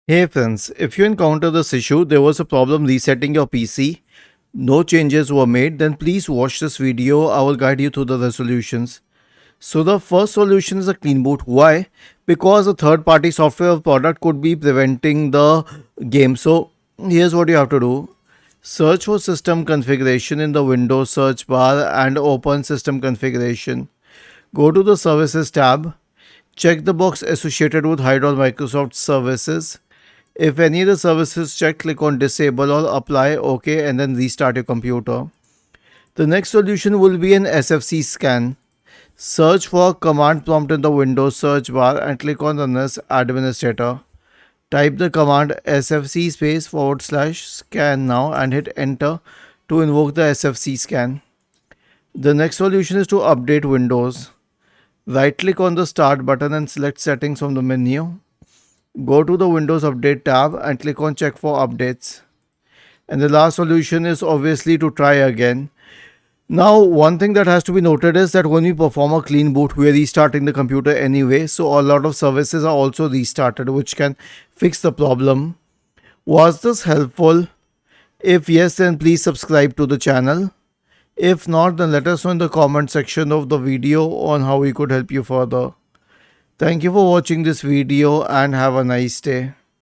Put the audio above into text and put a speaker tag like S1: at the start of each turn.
S1: Hey friends, if you encounter this issue, there was a problem resetting your PC, no changes were made, then please watch this video. I will guide you through the resolutions. So the first solution is a clean boot. Why? Because a third party software or product could be preventing the game. So here's what you have to do. Search for system configuration in the Windows search bar and open system configuration. Go to the services tab. Check the box associated with Hide all Microsoft services. If any of the services checked, click on disable or apply OK and then restart your computer. The next solution will be an SFC scan. Search for command prompt in the Windows search bar and click on Run as administrator. Type the command sfc /scan now and hit enter to invoke the SFC scan. The next solution is to update Windows. Right click on the start button and select settings from the menu. Go to the Windows Update tab and click on check for updates. And the last solution is obviously to try again. Now, one thing that has to be noted is that when we perform a clean boot, we are restarting the computer anyway. So a lot of services are also restarted, which can fix the problem. Was this helpful? If yes, then please subscribe to the channel. If not, then let us know in the comment section of the video on how we could help you further. Thank you for watching this video and have a nice day.